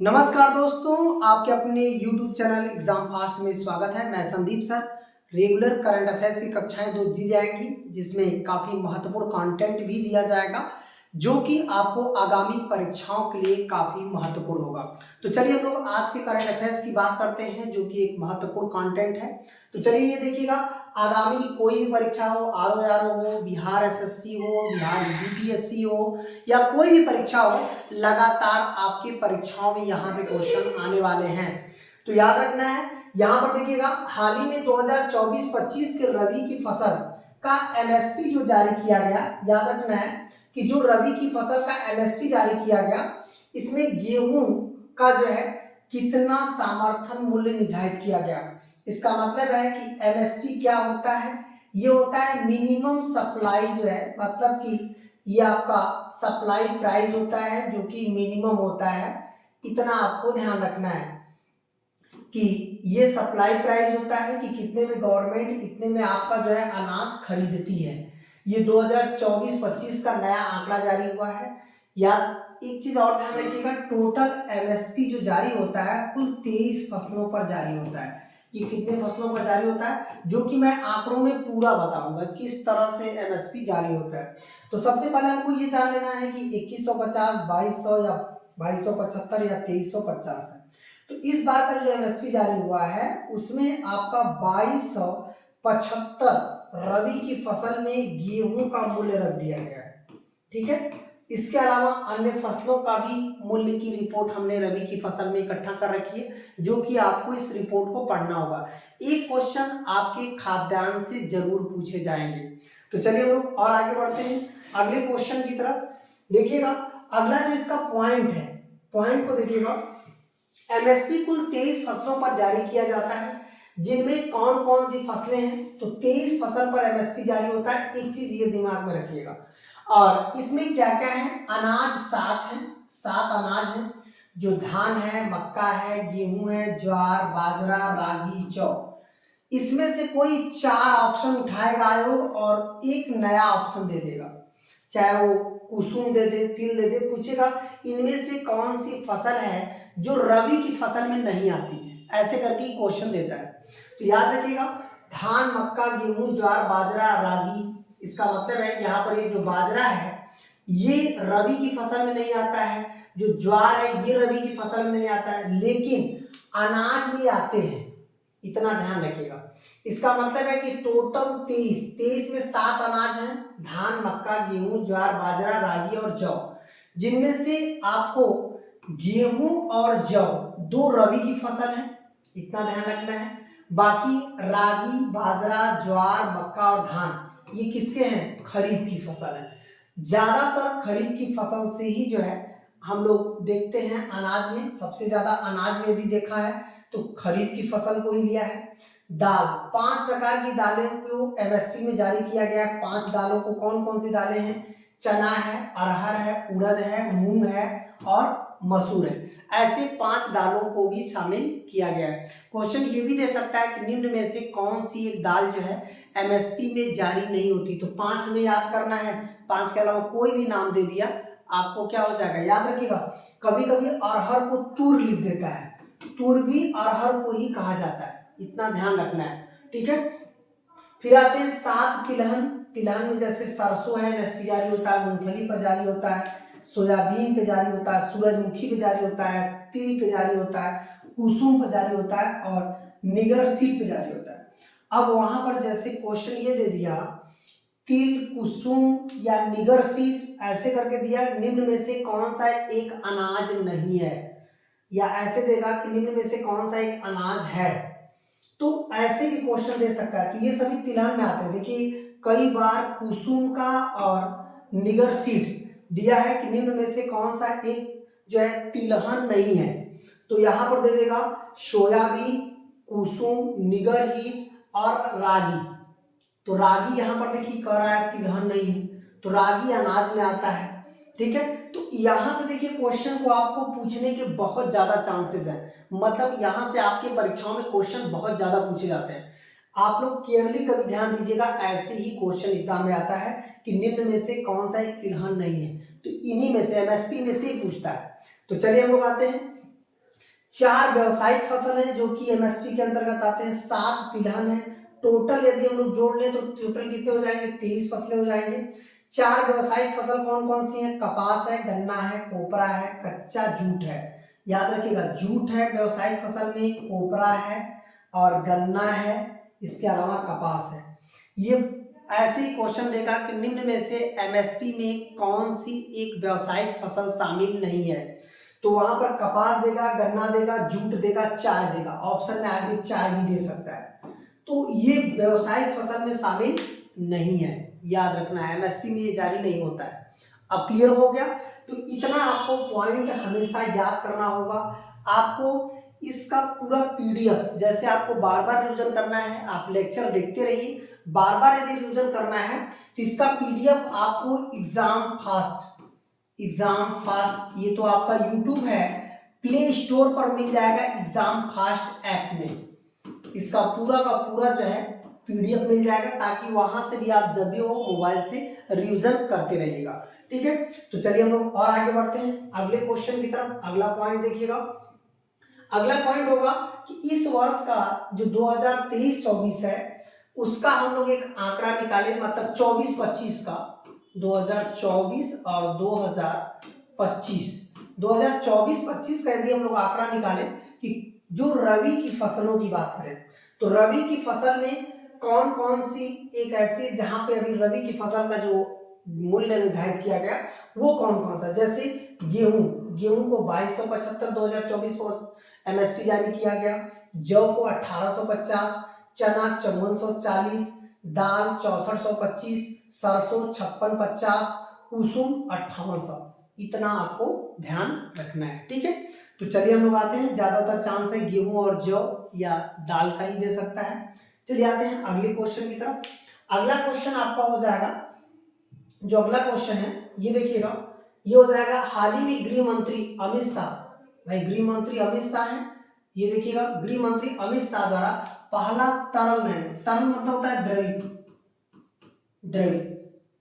नमस्कार दोस्तों, आपके अपने YouTube चैनल एग्जाम फास्ट में स्वागत है। मैं Sandeep sir. Regular current affairs की कक्षाएं दी जाएंगी जिसमें काफ़ी महत्वपूर्ण कंटेंट भी दिया जाएगा जो कि आपको आगामी परीक्षाओं के लिए काफ़ी महत्वपूर्ण होगा। तो चलिए हम लोग आज के करंट अफेयर्स की बात करते हैं जो कि एक महत्वपूर्ण कंटेंट है। तो चलिए ये देखिएगा, आगामी कोई भी परीक्षा हो, RO हो, बिहार SSC हो, बिहार UPSC हो या कोई भी परीक्षा हो, लगातार आपकी परीक्षाओं में यहाँ से क्वेश्चन आने वाले हैं। तो याद रखना है, यहाँ पर देखिएगा हाल ही में 2024-25 के रबी की फसल का MSP जो जारी किया गया, याद रखना है कि जो रबी की फसल का MSP जारी किया गया, इसमें गेहूं का जो है कितना समर्थन मूल्य निर्धारित किया गया। इसका मतलब है कि MSP क्या होता है, ये होता है मिनिमम सप्लाई जो है, मतलब कि ये आपका सप्लाई प्राइस होता है जो कि मिनिमम होता है। इतना आपको ध्यान रखना है कि ये सप्लाई प्राइस होता है कि कितने में गवर्नमेंट इतने में आपका जो है अनाज खरीदती है। ये 2024-25 का नया आंकड़ा जारी हुआ है। या एक चीज और ध्यान रखिएगा, टोटल MSP जो जारी होता है कुल 23 फसलों पर जारी होता है। ये कितने फसलों पर जारी होता है जो कि मैं आंकड़ों में पूरा बताऊंगा किस तरह से MSP जारी होता है। तो सबसे पहले हमको ये जान लेना है कि 2150, 2200 या 2275 या 2350 है। तो इस बार का जो MSP जारी हुआ है उसमें आपका 2275 रबी की फसल में गेहूं का मूल्य रख दिया गया है। ठीक है, इसके अलावा अन्य फसलों का भी मूल्य की रिपोर्ट हमने रबी की फसल में इकट्ठा कर रखी है जो कि आपको इस रिपोर्ट को पढ़ना होगा। एक क्वेश्चन आपके खाद्यान्न से जरूर पूछे जाएंगे। तो चलिए हम लोग और आगे बढ़ते हैं अगले क्वेश्चन की तरफ। देखिएगा अगला जो इसका पॉइंट है, पॉइंट को देखिएगा, MSP कुल 23 फसलों पर जारी किया जाता है जिनमें कौन कौन सी फसलें हैं। तो 23 फसल पर MSP जारी होता है, एक चीज ये दिमाग में रखिएगा। और इसमें क्या क्या है, अनाज 7 है, 7 अनाज है, जो धान है, मक्का है, गेहूं है, ज्वार, बाजरा, रागी, जौ। इसमें से कोई 4 ऑप्शन उठाएगा आयोग और एक नया ऑप्शन दे देगा, चाहे वो कुसुम दे दे, तिल दे दे, पूछेगा इनमें से कौन सी फसल है जो रबी की फसल में नहीं आती है, ऐसे करके क्वेश्चन देता है। तो याद रखिएगा, धान, मक्का, गेहूं, ज्वार, बाजरा, रागी, इसका मतलब है यहाँ पर ये जो बाजरा है ये रबी की फसल में नहीं आता है, जो ज्वार है ये रबी की फसल में नहीं आता है, लेकिन अनाज भी आते हैं, इतना ध्यान रखिएगा। इसका मतलब है कि टोटल 23 में 7 अनाज हैं, धान, मक्का, गेहूं, ज्वार, बाजरा, रागी और जौ, जिनमें से आपको गेहूं और जौ 2 रबी की फसल है, इतना ध्यान रखना है। बाकी रागी, बाजरा, ज्वार, मक्का और धान ये किसके हैं, खरीफ की फसल है। ज्यादातर खरीफ की फसल से ही जो है हम लोग देखते हैं अनाज में, सबसे ज्यादा अनाज में यदि देखा है तो खरीफ की फसल को ही लिया है। दाल, 5 प्रकार की दालें को MSP में जारी किया गया है। 5 दालों को कौन कौन सी दालें हैं, चना है, अरहर है, उड़द है, मूंग है और मसूर है। ऐसे 5 दालों को भी शामिल किया गया है। क्वेश्चन ये भी दे सकता है कि निम्न में से कौन सी एक दाल जो है MSP में जारी नहीं होती। तो 5 में याद करना है, 5 के अलावा कोई भी नाम दे दिया आपको क्या हो जाएगा, याद रखिएगा। कभी कभी अरहर को तूर लिख देता है, तूर भी अरहर को ही कहा जाता है, इतना ध्यान रखना है। ठीक है, फिर आते हैं 7 तिलहन। तिलहन में जैसे सरसों है MSP जारी होता है, मूंगफली पर जारी होता है, सोयाबीन पे जारी होता है, सूरजमुखी पे जारी होता है, तिल पे जारी होता है, कुसुम पे जारी होता है और निगर सीड पे जारी होता है। अब वहां पर जैसे क्वेश्चन ये दे दिया, तिल, कुसुम या निगर सीड ऐसे करके दिया, निम्न में से कौन सा एक अनाज नहीं है, या ऐसे देगा कि निम्न में से कौन सा एक अनाज है, तो ऐसे भी क्वेश्चन दे सकता है। तो ये सभी तिलहन में आते हैं। देखिए कई बार कुसुम का और निगर सीड दिया है कि निम्न में से कौन सा एक जो है तिलहन नहीं है, तो यहाँ पर दे देगा सोयाबीन, कुसुम, निगर हीट और रागी। तो रागी यहाँ पर देखिए कह रहा है तिलहन नहीं है, तो रागी अनाज में आता है। ठीक है, तो यहाँ से देखिए क्वेश्चन को आपको पूछने के बहुत ज्यादा चांसेस हैं, मतलब यहाँ से आपके परीक्षाओं में क्वेश्चन बहुत ज्यादा पूछे जाते हैं। आप लोग केयरली कभी ध्यान दीजिएगा, ऐसे ही क्वेश्चन एग्जाम में आता है कि निम्न में से कौन सा एक तिलहन नहीं है, तो इन्हीं में से MSP में से ही पूछता है। तो चलिए हम लोग आते हैं 4 व्यावसायिक फसल है जो कि एमएसपी के अंतर्गत आते हैं, 7 तिलहन है। टोटल यदि हम लोग जोड़ लें तो टोटल कितने हो जाएंगे, 23 फसलें हो जाएंगे। 4 व्यावसायिक फसल कौन कौन सी है, कपास है, गन्ना है, कोपरा है, कच्चा जूट है। याद रखिएगा, जूट है व्यावसायिक फसल में, कोपरा है और गन्ना है, इसके अलावा कपास है। ये ऐसे ही क्वेश्चन देगा कि निम्न में से एमएसपी में कौन सी एक व्यावसायिक फसल शामिल नहीं है, तो वहां पर कपास देगा, गन्ना देगा, जूट देगा, चाय देगा। ऑप्शन में आगे चाय भी दे सकता है, तो ये व्यावसायिक फसल में शामिल नहीं है, याद रखना है, एमएसपी में ये जारी नहीं होता है। अब क्लियर हो गया, तो इतना आपको पॉइंट हमेशा याद करना होगा। आपको इसका पूरा पीडीएफ, जैसे आपको बार बार रिवीजन करना है, आप लेक्चर देखते रहिए, बार बार यदि रिवीजन करना है तो इसका पीडीएफ आपको एग्जाम फास्ट ये तो आपका यूट्यूब है, प्ले स्टोर पर मिल जाएगा, एग्जाम फास्ट ऐप में इसका पूरा का पूरा जो है पीडीएफ मिल जाएगा, ताकि वहां से भी आप जब भी हो मोबाइल से रिवीजन करते रहिएगा। ठीक है, तो चलिए हम लोग और आगे बढ़ते हैं अगले क्वेश्चन की तरफ। अगला पॉइंट देखिएगा, अगला पॉइंट होगा कि इस वर्ष का जो 2023-24 है उसका हम लोग एक आंकड़ा निकाले, मतलब 24-25 का, 2024 और 2024 का यदि हम लोग आंकड़ा निकालें कि जो रबी की फसलों की बात करें तो रबी की फसल में कौन कौन सी एक ऐसी जहां पे अभी रबी की फसल का जो मूल्य निर्धारित किया गया वो कौन कौन सा, जैसे गेहूं को 2275 2024 को एमएसपी जारी किया गया, जौ को 1850, चना 5440, दाल 6425, सरसों 5650, कुसुम 5800। इतना आपको ध्यान रखना है। ठीक है, तो चलिए हम लोग आते हैं, ज्यादातर चांस है गेहूं और जौ या दाल का ही दे सकता है। चलिए आते हैं अगले क्वेश्चन की तरफ। अगला क्वेश्चन आपका हो जाएगा, जो अगला क्वेश्चन है ये देखिएगा, ये हो जाएगा हाल ही में गृह मंत्री अमित शाह, भाई गृह मंत्री अमित शाह है, ये देखिएगा गृह मंत्री अमित शाह द्वारा पहला तरल मतलब होता है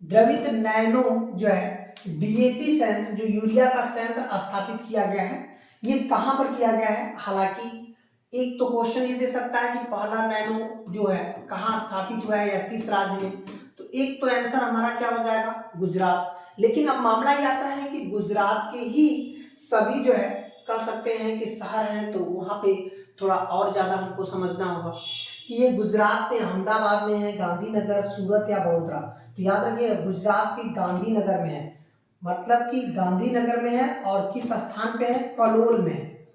द्रवित नैनो जो है डीएपी संयंत्र, जो यूरिया का संयंत्र स्थापित किया गया है, ये कहां पर किया गया है। हालांकि एक तो क्वेश्चन ये दे सकता है कि पहला नैनो जो है कहां स्थापित हुआ है या किस राज्य में, तो एक तो आंसर हमारा क्या हो जाएगा, गुजरात। लेकिन अब मामला ये आता है कि गुजरात के ही सभी जो है कह सकते हैं कि शहर हैं, तो वहां पे थोड़ा और ज्यादा हमको समझना होगा कि ये गुजरात में अहमदाबाद में है, गांधीनगर, सूरत या बड़ोदरा। तो याद रखिए गुजरात के गांधीनगर में है, मतलब कि गांधीनगर में है, और किस स्थान पे है, कलोल में है।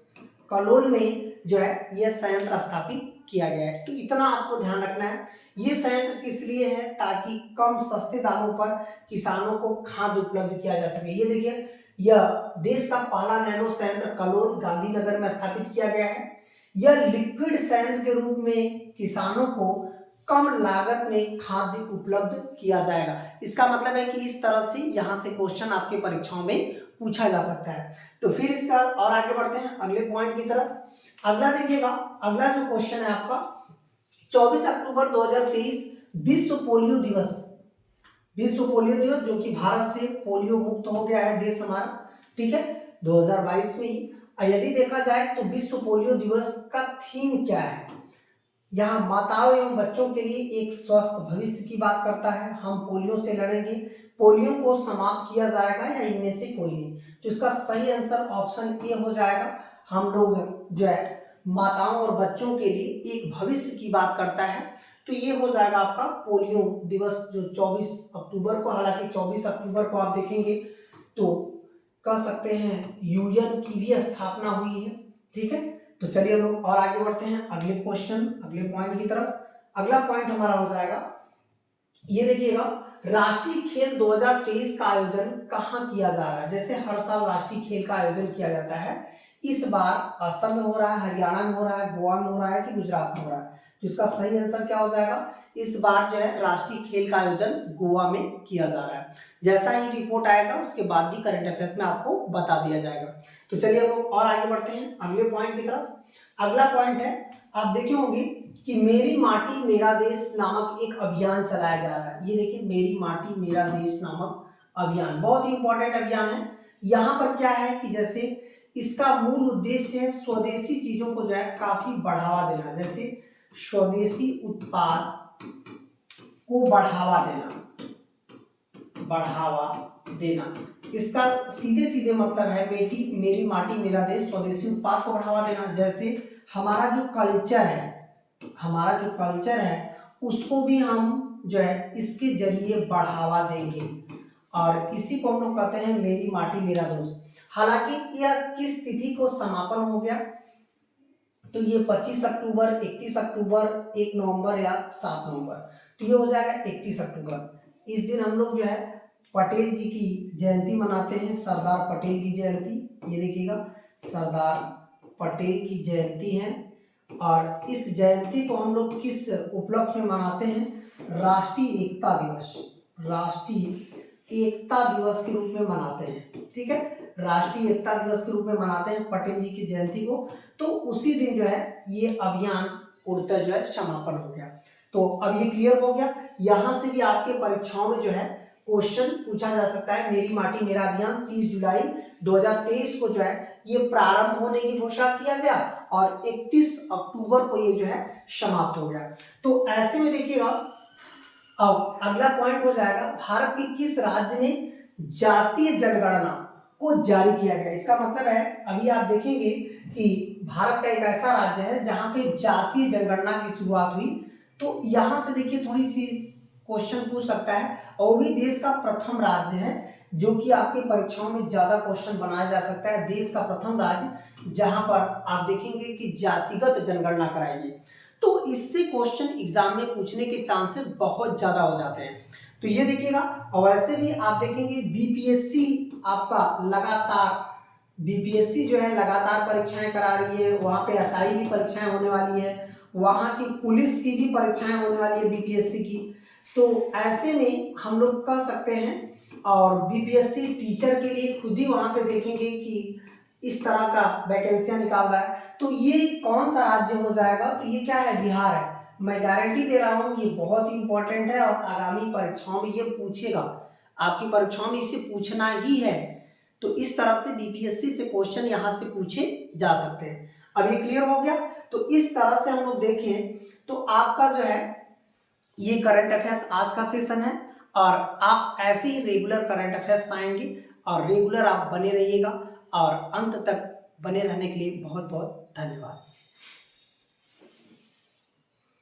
कलोल में जो है यह संयंत्र स्थापित किया गया है। तो इतना आपको ध्यान रखना है। ये संयंत्र किस लिए है, ताकि कम सस्ते दामों पर किसानों को खाद उपलब्ध किया जा सके। ये देखिए, यह देश का पहला नैनो संयंत्र कलोल गांधीनगर में स्थापित किया गया है। यह लिक्विड संयंत्र के रूप में किसानों को कम लागत में खाद्य उपलब्ध किया जाएगा। इसका मतलब है कि इस तरह से यहाँ से क्वेश्चन आपके परीक्षाओं में पूछा जा सकता है। तो फिर इसका और आगे बढ़ते हैं अगले पॉइंट की तरफ। अगला देखिएगा, अगला जो क्वेश्चन है आपका 24 अक्टूबर 2023 विश्व पोलियो दिवस, जो कि भारत से पोलियो मुक्त हो गया है देश हमारा, ठीक है, 2022 में ही। यदि देखा जाए तो विश्व पोलियो दिवस का थीम क्या है, यहाँ माताओं एवं बच्चों के लिए एक स्वस्थ भविष्य की बात करता है। हम पोलियो से लड़ेंगे, पोलियो को समाप्त किया जाएगा, या इनमें से कोई नहीं। तो इसका सही आंसर ऑप्शन ए हो जाएगा। हम लोग जो है माताओं और बच्चों के लिए एक भविष्य की बात करता है, तो ये हो जाएगा आपका पोलियो दिवस जो 24 अक्टूबर को। हालांकि 24 अक्टूबर को आप देखेंगे तो कह सकते हैं यूएन की भी स्थापना हुई है। ठीक है, तो चलिए हम लोग और आगे बढ़ते हैं अगले क्वेश्चन, अगले पॉइंट की तरफ। अगला पॉइंट हमारा हो जाएगा, ये देखिएगा, राष्ट्रीय खेल 2023 का आयोजन कहाँ किया जा रहा है। जैसे हर साल राष्ट्रीय खेल का आयोजन किया जाता है, इस बार असम में हो रहा है, हरियाणा में हो रहा है, गोवा में हो रहा है कि गुजरात में हो रहा है। तो इसका सही आंसर क्या हो जाएगा, इस बार जो है राष्ट्रीय खेल का आयोजन गोवा में किया जा रहा है। जैसा ही रिपोर्ट आएगा उसके बाद भी करंट अफेयर्स में आपको बता दिया जाएगा। तो चलिए हम लोग और आगे बढ़ते हैं अगले पॉइंट की तरफ। अगला पॉइंट है, आप देखे होंगे कि मेरी माटी मेरा देश नामक एक अभियान चलाया जा रहा है। ये देखिए, मेरी माटी मेरा देश नामक अभियान बहुत ही इंपॉर्टेंट अभियान है। यहाँ पर क्या है कि जैसे इसका मूल उद्देश्य है स्वदेशी चीजों को जो है काफी बढ़ावा देना, जैसे स्वदेशी उत्पाद को बढ़ावा देना। इसका सीधे सीधे मतलब है मेरी माटी मेरा देश, स्वदेशी उत्पाद को बढ़ावा देना। जैसे हमारा जो कल्चर है उसको भी हम जो है इसके जरिए बढ़ावा देंगे, और इसी को हम लोग कहते हैं मेरी माटी मेरा देश। हालांकि यह किस तिथि को समापन हो गया, तो ये 25 अक्टूबर, 31 अक्टूबर, 1 नवंबर या 7 नवंबर, तो ये हो जाएगा 31 अक्टूबर। इस दिन हम लोग जो है पटेल जी की जयंती मनाते हैं, सरदार पटेल की जयंती। ये देखिएगा, सरदार पटेल की जयंती है, और इस जयंती को हम लोग किस उपलक्ष्य में मनाते हैं? राष्ट्रीय एकता दिवस के रूप में मनाते हैं। ठीक है, राष्ट्रीय एकता दिवस के रूप में मनाते हैं पटेल जी की जयंती को। तो उसी दिन जो है ये अभियान उड़ता जो है समापन हो गया। तो अब ये क्लियर हो गया। यहाँ से भी आपके परीक्षाओं में जो है क्वेश्चन पूछा जा सकता है। मेरी माटी मेरा अभियान 30 जुलाई 2023 को जो है ये प्रारंभ होने की घोषणा किया गया, और 31 अक्टूबर को ये जो है समाप्त हो गया। तो ऐसे में देखिएगा, अब अगला पॉइंट हो जाएगा, भारत के किस राज्य में जातीय जनगणना को जारी किया गया। इसका मतलब है, अभी आप देखेंगे कि भारत का एक ऐसा राज्य है जहां पे जातीय जनगणना की शुरुआत हुई। तो यहां से देखिए थोड़ी सी क्वेश्चन पूछ सकता है, और वो भी देश का प्रथम राज्य है, जो कि आपके परीक्षाओं में ज्यादा क्वेश्चन बनाया जा सकता है। देश का प्रथम राज्य जहां पर आप देखेंगे कि जातिगत जनगणना कराएगी, तो इससे क्वेश्चन एग्जाम में पूछने के चांसेस बहुत ज्यादा हो जाते हैं। तो ये देखिएगा, और वैसे भी आप देखेंगे बीपीएससी आपका बीपीएससी जो है लगातार परीक्षाएं करा रही है। वहाँ पे एसआई भी परीक्षाएं होने वाली है, वहाँ की पुलिस की भी परीक्षाएं होने वाली है बीपीएससी की। तो ऐसे में हम लोग कह सकते हैं, और बीपीएससी टीचर के लिए खुद ही वहाँ पे देखेंगे कि इस तरह का वैकेंसियां निकाल रहा है। तो ये कौन सा राज्य हो जाएगा? तो ये क्या है? बिहार है। मैं गारंटी दे रहा हूँ, ये बहुत ही इंपॉर्टेंट है, और आगामी परीक्षाओं में ये पूछेगा, आपकी परीक्षाओं में इसे पूछना ही है। तो इस तरह से बीपीएससी से क्वेश्चन यहाँ से पूछे जा सकते हैं। अब ये क्लियर हो गया। तो इस तरह से हम लोग देखें तो आपका जो है ये करंट अफेयर्स आज का सेशन है, और आप ऐसे ही रेगुलर करंट अफेयर्स पाएंगे, और रेगुलर आप बने रहिएगा, और अंत तक बने रहने के लिए बहुत बहुत धन्यवाद।